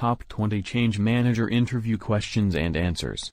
Top 20 Change Manager Interview Questions and Answers.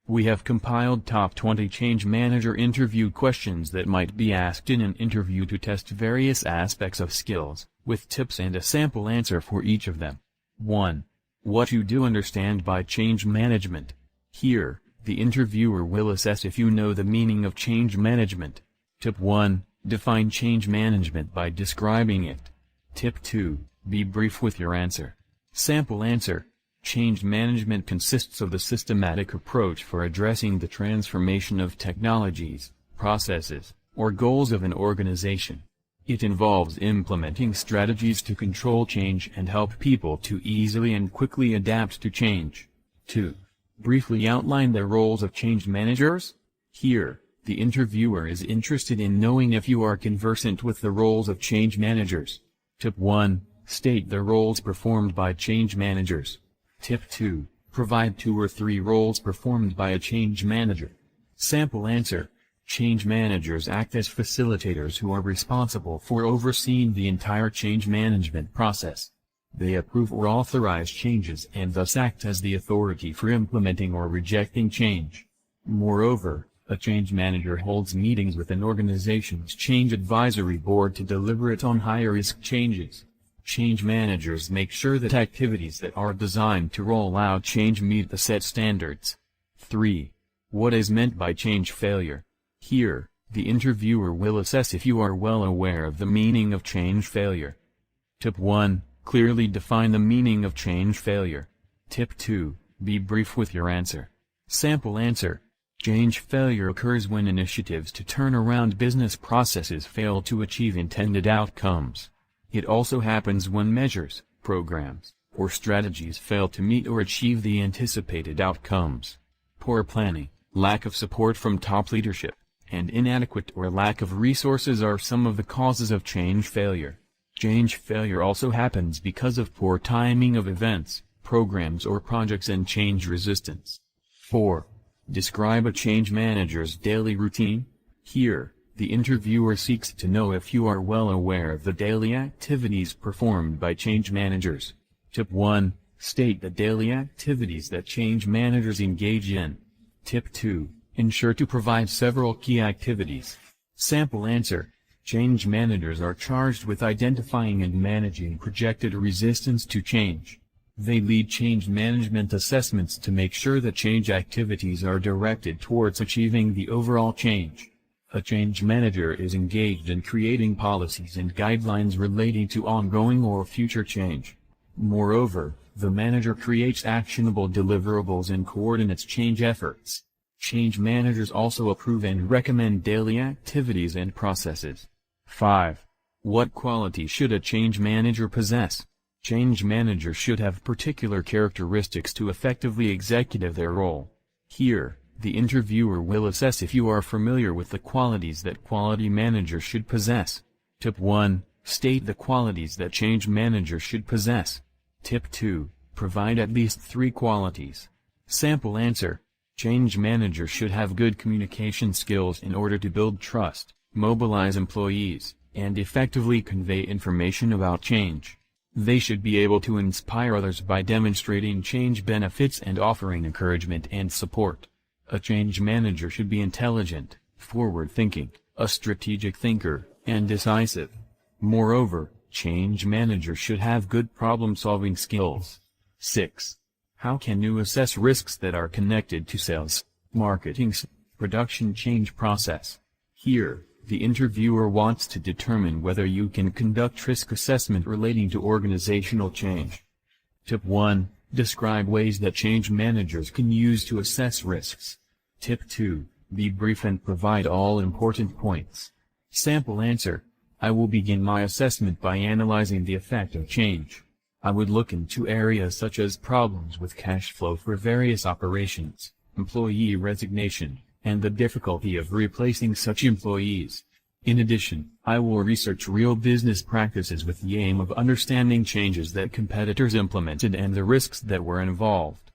We have compiled top 20 Change Manager interview questions that might be asked in an interview to test various aspects of skills, with tips and a sample answer for each of them. 1. What you do understand by change management. Here, the interviewer will assess if you know the meaning of change management. Tip 1. Define change management by describing it. Tip 2. Be brief with your answer. Sample answer. Change management consists of the systematic approach for addressing the transformation of technologies, processes, or goals of an organization. It involves implementing strategies to control change and help people to easily and quickly adapt to change. 2. Briefly outline the roles of change managers. Here, the interviewer is interested in knowing if you are conversant with the roles of change managers. Tip 1. State the roles performed by change managers. Tip 2. Provide 2 or 3 roles performed by a change manager. Sample answer. Change managers act as facilitators who are responsible for overseeing the entire change management process. They approve or authorize changes and thus act as the authority for implementing or rejecting change. Moreover, a change manager holds meetings with an organization's change advisory board to deliberate on high-risk changes. Change managers make sure that activities that are designed to roll out change meet the set standards. 3. What is meant by change failure? Here, the interviewer will assess if you are well aware of the meaning of change failure. Tip 1. Clearly define the meaning of change failure. Tip 2. Be brief with your answer. Sample answer. Change failure occurs when initiatives to turn around business processes fail to achieve intended outcomes. It also happens when measures, programs, or strategies fail to meet or achieve the anticipated outcomes. Poor planning, lack of support from top leadership, and inadequate or lack of resources are some of the causes of change failure. Change failure also happens because of poor timing of events, programs or projects and change resistance. 4. Describe a change manager's daily routine. Here, the interviewer seeks to know if you are well aware of the daily activities performed by change managers. Tip 1. State the daily activities that change managers engage in. Tip 2. Ensure to provide several key activities. Sample answer. Change managers are charged with identifying and managing projected resistance to change. They lead change management assessments to make sure that change activities are directed towards achieving the overall change. A change manager is engaged in creating policies and guidelines relating to ongoing or future change. Moreover, the manager creates actionable deliverables and coordinates change efforts. Change managers also approve and recommend daily activities and processes. 5. What quality should a change manager possess? Change managers should have particular characteristics to effectively execute their role. Here, the interviewer will assess if you are familiar with the qualities that quality managers should possess. Tip 1. State the qualities that change managers should possess. Tip 2. Provide at least 3 qualities. Sample answer. Change managers should have good communication skills in order to build trust, mobilize employees, and effectively convey information about change. They should be able to inspire others by demonstrating change benefits and offering encouragement and support. A change manager should be intelligent, forward-thinking, a strategic thinker, and decisive. Moreover, change managers should have good problem-solving skills. 6. How can you assess risks that are connected to sales, marketing, production change process? Here, the interviewer wants to determine whether you can conduct risk assessment relating to organizational change. Tip 1. Describe ways that change managers can use to assess risks. Tip 2. Be brief and provide all important points. Sample answer. I will begin my assessment by analyzing the effect of change. I would look into areas such as problems with cash flow for various operations, employee resignation, and the difficulty of replacing such employees. In addition, I will research real business practices with the aim of understanding changes that competitors implemented and the risks that were involved.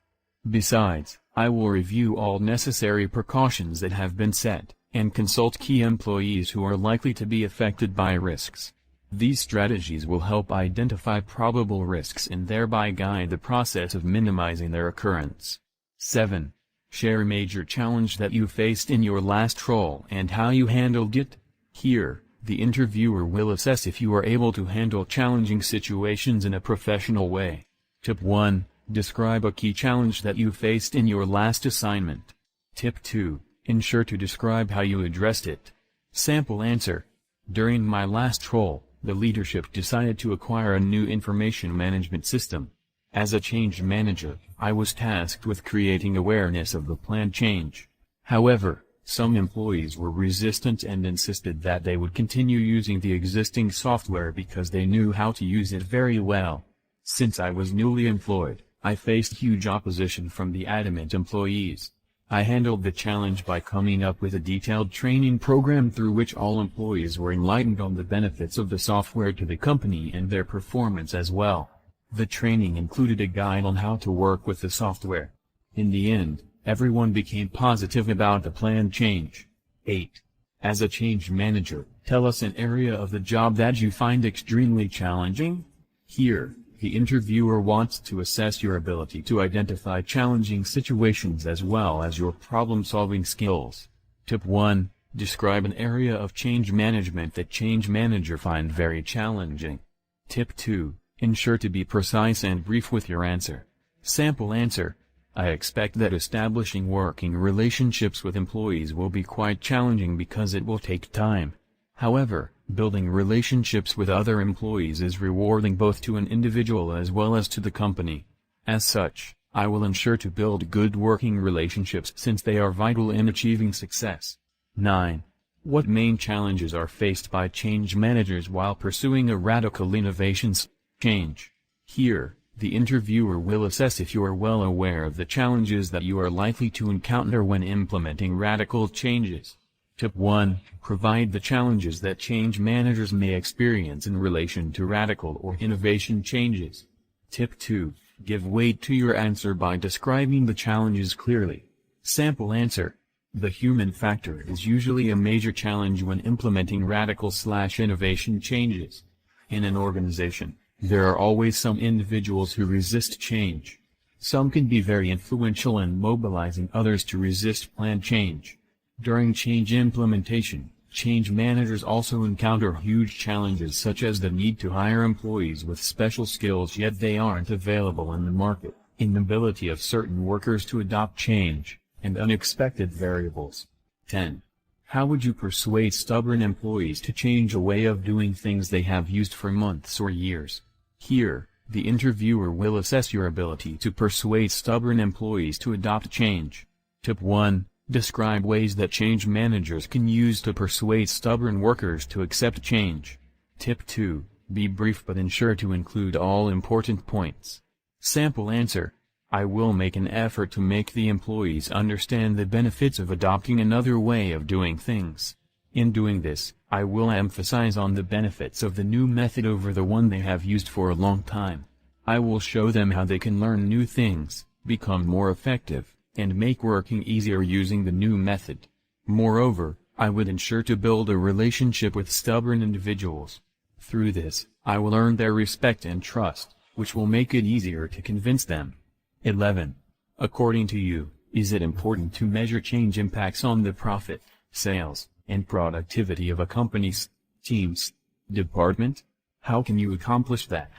Besides, I will review all necessary precautions that have been set, and consult key employees who are likely to be affected by risks. These strategies will help identify probable risks and thereby guide the process of minimizing their occurrence. 7. Share a major challenge that you faced in your last role and how you handled it. Here, the interviewer will assess if you are able to handle challenging situations in a professional way. Tip 1. Describe a key challenge that you faced in your last assignment. Tip 2. Ensure to describe how you addressed it. Sample answer. During my last role, the leadership decided to acquire a new information management system. As a change manager, I was tasked with creating awareness of the planned change. However, some employees were resistant and insisted that they would continue using the existing software because they knew how to use it very well. Since I was newly employed, I faced huge opposition from the adamant employees. I handled the challenge by coming up with a detailed training program through which all employees were enlightened on the benefits of the software to the company and their performance as well. The training included a guide on how to work with the software. In the end, everyone became positive about the planned change. 8. As a change manager, tell us an area of the job that you find extremely challenging. Here, the interviewer wants to assess your ability to identify challenging situations as well as your problem-solving skills. Tip 1. Describe an area of change management that change manager find very challenging. Tip 2. Ensure to be precise and brief with your answer. Sample answer. I expect that establishing working relationships with employees will be quite challenging because it will take time. However, building relationships with other employees is rewarding both to an individual as well as to the company. As such, I will ensure to build good working relationships since they are vital in achieving success. 9. What main challenges are faced by change managers while pursuing a radical innovations change? Here, the interviewer will assess if you are well aware of the challenges that you are likely to encounter when implementing radical changes. Tip 1. Provide the challenges that change managers may experience in relation to radical or innovation changes. Tip 2. Give weight to your answer by describing the challenges clearly. Sample answer. The human factor is usually a major challenge when implementing radical/innovation changes. In an organization, there are always some individuals who resist change. Some can be very influential in mobilizing others to resist planned change. During change implementation, change managers also encounter huge challenges such as the need to hire employees with special skills yet they aren't available in the market, inability of certain workers to adopt change, and unexpected variables. 10. How would you persuade stubborn employees to change a way of doing things they have used for months or years? Here, the interviewer will assess your ability to persuade stubborn employees to adopt change. Tip 1. Describe ways that change managers can use to persuade stubborn workers to accept change. Tip 2. Be brief but ensure to include all important points. Sample answer. I will make an effort to make the employees understand the benefits of adopting another way of doing things. In doing this, I will emphasize on the benefits of the new method over the one they have used for a long time. I will show them how they can learn new things, become more effective, and make working easier using the new method. Moreover, I would ensure to build a relationship with stubborn individuals. Through this, I will earn their respect and trust, which will make it easier to convince them. 11. According to you, is it important to measure change impacts on the profit, sales, and productivity of a company's, team's, department? How can you accomplish that?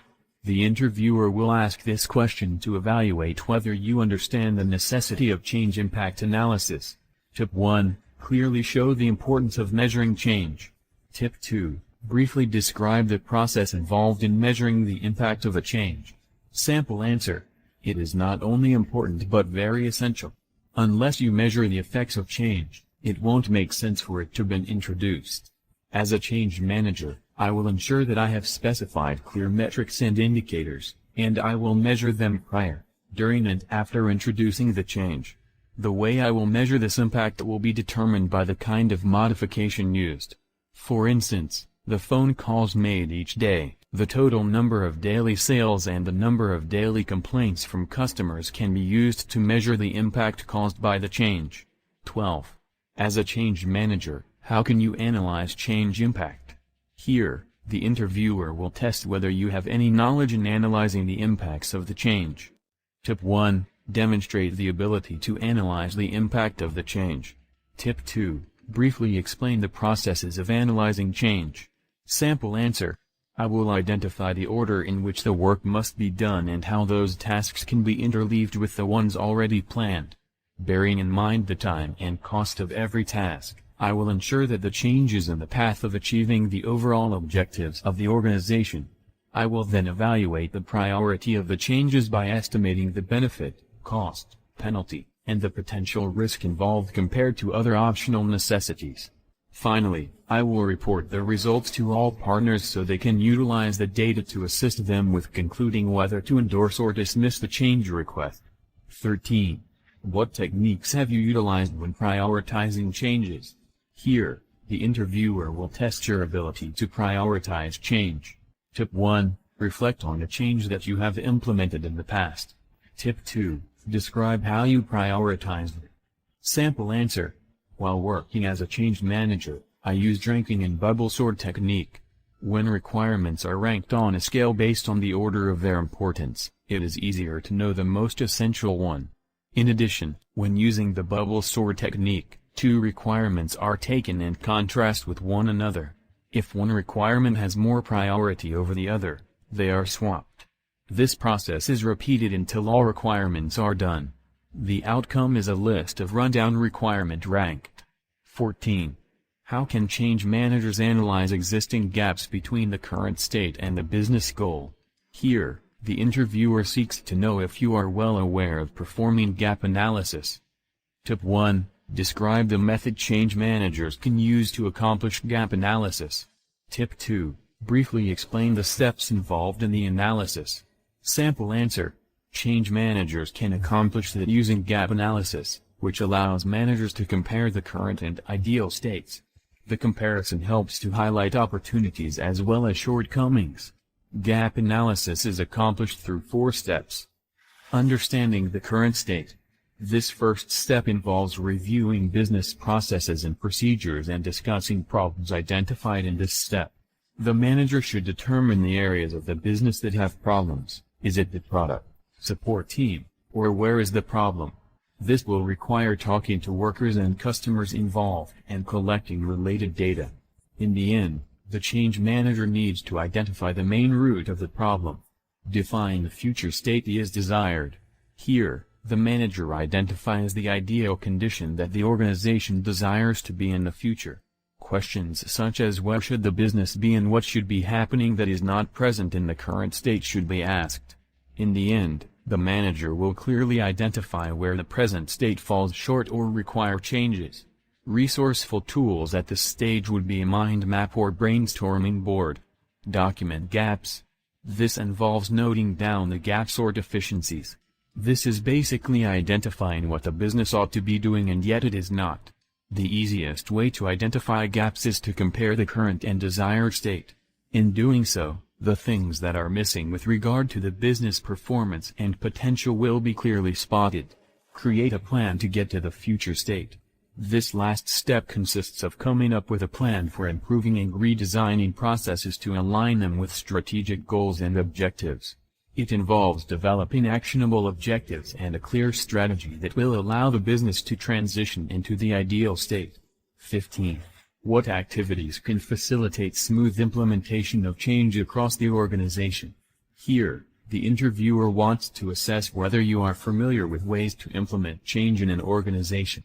The interviewer will ask this question to evaluate whether you understand the necessity of change impact analysis. Tip 1. Clearly show the importance of measuring change. Tip 2. Briefly describe the process involved in measuring the impact of a change. Sample answer. It is not only important but very essential. Unless you measure the effects of change, it won't make sense for it to be introduced. As a change manager, I will ensure that I have specified clear metrics and indicators, and I will measure them prior, during and after introducing the change. The way I will measure this impact will be determined by the kind of modification used. For instance, the phone calls made each day, the total number of daily sales and the number of daily complaints from customers can be used to measure the impact caused by the change. 12. As a change manager, how can you analyze change impact? Here, The interviewer will test whether you have any knowledge in analyzing the impacts of the change. Tip 1. Demonstrate the ability to analyze the impact of the change. Tip 2. Briefly explain the processes of analyzing change. Sample answer. I will identify the order in which the work must be done and how those tasks can be interleaved with the ones already planned. Bearing in mind the time and cost of every task, I will ensure that the change is in the path of achieving the overall objectives of the organization. I will then evaluate the priority of the changes by estimating the benefit, cost, penalty, and the potential risk involved compared to other optional necessities. Finally, I will report the results to all partners so they can utilize the data to assist them with concluding whether to endorse or dismiss the change request. 13. What techniques have you utilized when prioritizing changes? Here, the interviewer will test your ability to prioritize change. Tip 1. Reflect on a change that you have implemented in the past. Tip 2. Describe how you prioritized it. Sample answer. While working as a change manager, I use ranking and bubble sort technique. When requirements are ranked on a scale based on the order of their importance, it is easier to know the most essential one. In addition, when using the bubble sort technique, two requirements are taken and contrast with one another. If one requirement has more priority over the other, they are swapped. This process is repeated until all requirements are done. The outcome is a list of rundown requirement ranked. 14. How can change managers analyze existing gaps between the current state and the business goal? Here, the interviewer seeks to know if you are well aware of performing gap analysis. Tip 1. Describe the method change managers can use to accomplish gap analysis. Tip 2. Briefly explain the steps involved in the analysis. Sample answer. Change managers can accomplish that using gap analysis, which allows managers to compare the current and ideal states. The comparison helps to highlight opportunities as well as shortcomings. Gap analysis is accomplished through 4 steps. Understanding the current state. This first step involves reviewing business processes and procedures and discussing problems identified in this step. The manager should determine the areas of the business that have problems. Is it the product, support team, or where is the problem? This will require talking to workers and customers involved and collecting related data. In the end, the change manager needs to identify the main root of the problem. Define the future state is desired. Here, the manager identifies the ideal condition that the organization desires to be in the future. Questions such as where should the business be and what should be happening that is not present in the current state should be asked. In the end, the manager will clearly identify where the present state falls short or require changes. Resourceful tools at this stage would be a mind map or brainstorming board. Document gaps. This involves noting down the gaps or deficiencies. This is basically identifying what the business ought to be doing and yet it is not. The easiest way to identify gaps is to compare the current and desired state. In doing so, the things that are missing with regard to the business performance and potential will be clearly spotted. Create a plan to get to the future state. This last step consists of coming up with a plan for improving and redesigning processes to align them with strategic goals and objectives. It involves developing actionable objectives and a clear strategy that will allow the business to transition into the ideal state. 15. What activities can facilitate smooth implementation of change across the organization? Here, the interviewer wants to assess whether you are familiar with ways to implement change in an organization.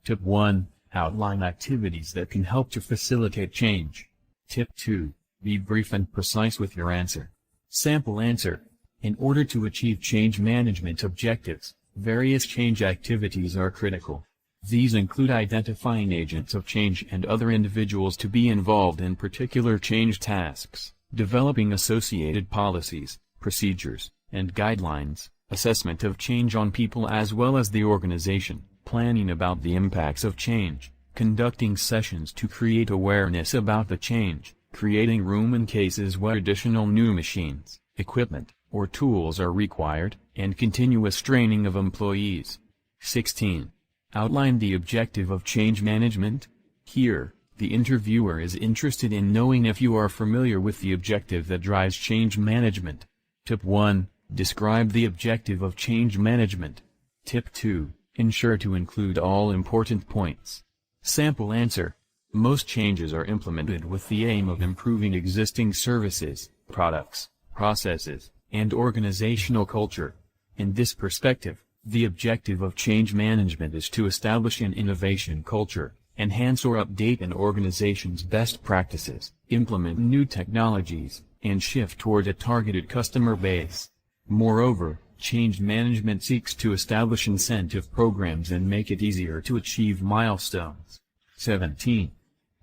Tip 1. Outline activities that can help to facilitate change. Tip 2. Be brief and precise with your answer. Sample answer. In order to achieve change management objectives, various change activities are critical. These include identifying agents of change and other individuals to be involved in particular change tasks, developing associated policies, procedures, and guidelines, assessment of change on people as well as the organization, planning about the impacts of change, conducting sessions to create awareness about the change, creating room in cases where additional new machines, equipment, or tools are required, and continuous training of employees. 16. Outline the objective of change management. Here, The interviewer is interested in knowing if you are familiar with the objective that drives change management. Tip 1. Describe the objective of change management. Tip 2. Ensure to include all important points. Sample answer. Most changes are implemented with the aim of improving existing services, products, processes, and organizational culture. In this perspective, the objective of change management is to establish an innovation culture, enhance or update an organization's best practices, implement new technologies, and shift toward a targeted customer base. Moreover, change management seeks to establish incentive programs and make it easier to achieve milestones. 17.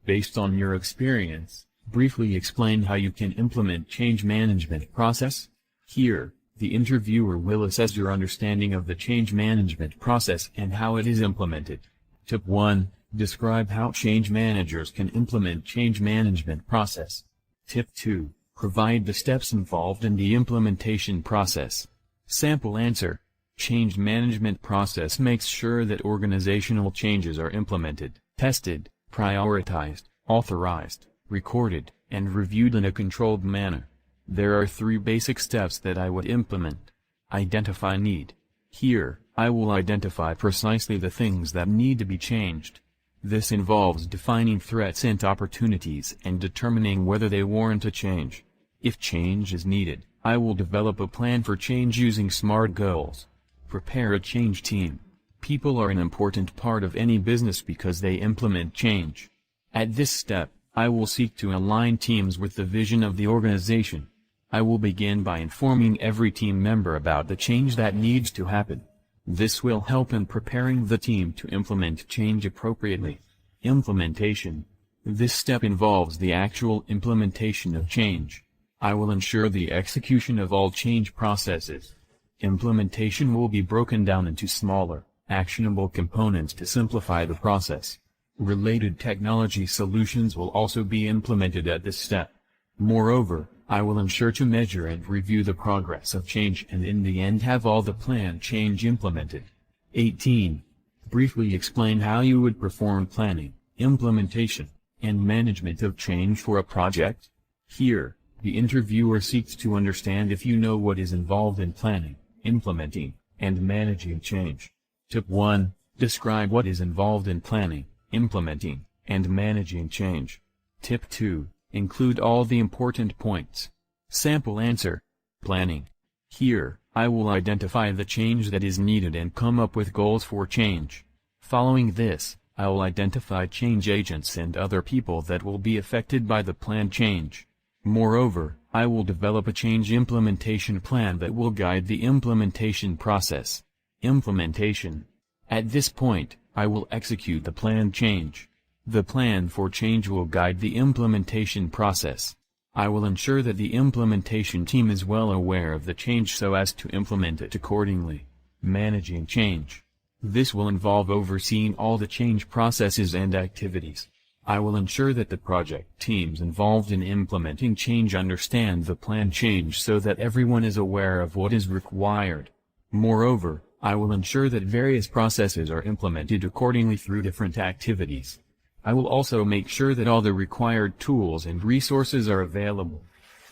Based on your experience, briefly explain how you can implement change management process. Here, the interviewer will assess your understanding of the change management process and how it is implemented. Tip 1. Describe how change managers can implement change management process. Tip 2. Provide the steps involved in the implementation process. Sample answer. Change management process makes sure that organizational changes are implemented, tested, prioritized, authorized, recorded, and reviewed in a controlled manner. There are 3 basic steps that I would implement. Identify need. Here, I will identify precisely the things that need to be changed. This involves defining threats and opportunities and determining whether they warrant a change. If change is needed, I will develop a plan for change using SMART goals. Prepare a change team. People are an important part of any business because they implement change. At this step, I will seek to align teams with the vision of the organization. I will begin by informing every team member about the change that needs to happen. This will help in preparing the team to implement change appropriately. Implementation. This step involves the actual implementation of change. I will ensure the execution of all change processes. Implementation will be broken down into smaller, actionable components to simplify the process. Related technology solutions will also be implemented at this step. Moreover, I will ensure to measure and review the progress of change and in the end have all the planned change implemented. 18. Briefly explain how you would perform planning, implementation, and management of change for a project. Here, the interviewer seeks to understand if you know what is involved in planning, implementing, and managing change. Tip 1. Describe what is involved in planning, implementing, and managing change. Tip 2. Include all the important points. Sample answer. Planning. Here, I will identify the change that is needed and come up with goals for change. Following this, I will identify change agents and other people that will be affected by the planned change. Moreover, I will develop a change implementation plan that will guide the implementation process. Implementation. At this point, I will execute the planned change. The plan for change will guide the implementation process. I will ensure that the implementation team is well aware of the change so as to implement it accordingly. Managing change. This will involve overseeing all the change processes and activities. I will ensure that the project teams involved in implementing change understand the planned change so that everyone is aware of what is required. Moreover, I will ensure that various processes are implemented accordingly through different activities. I will also make sure that all the required tools and resources are available.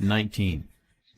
19.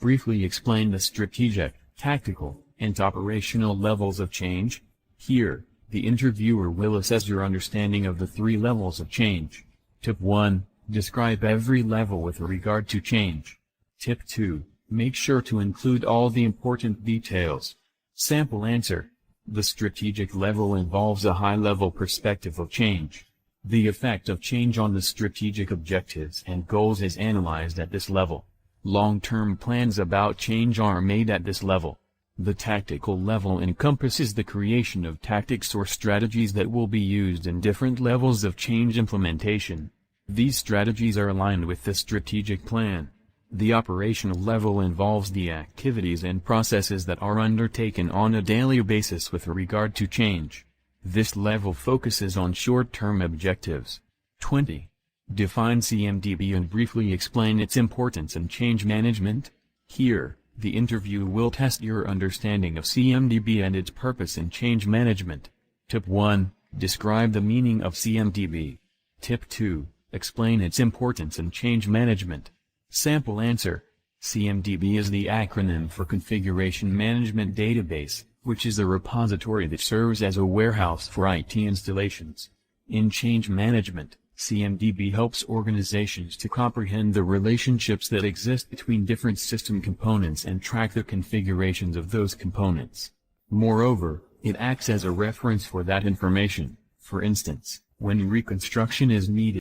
Briefly explain the strategic, tactical, and operational levels of change. Here, the interviewer will assess your understanding of the 3 levels of change. Tip 1. Describe every level with regard to change. Tip 2. Make sure to include all the important details. Sample answer. The strategic level involves a high-level perspective of change. The effect of change on the strategic objectives and goals is analyzed at this level. Long-term plans about change are made at this level. The tactical level encompasses the creation of tactics or strategies that will be used in different levels of change implementation. These strategies are aligned with the strategic plan. The operational level involves the activities and processes that are undertaken on a daily basis with regard to change. This level focuses on short-term objectives. 20. Define CMDB and briefly explain its importance in change management. Here, the interview will test your understanding of CMDB and its purpose in change management. Tip 1. Describe the meaning of CMDB. Tip 2. Explain its importance in change management. Sample answer. CMDB is the acronym for Configuration Management Database, which is a repository that serves as a warehouse for IT installations. In change management, CMDB helps organizations to comprehend the relationships that exist between different system components and track the configurations of those components. Moreover, it acts as a reference for that information. For instance, when reconstruction is needed,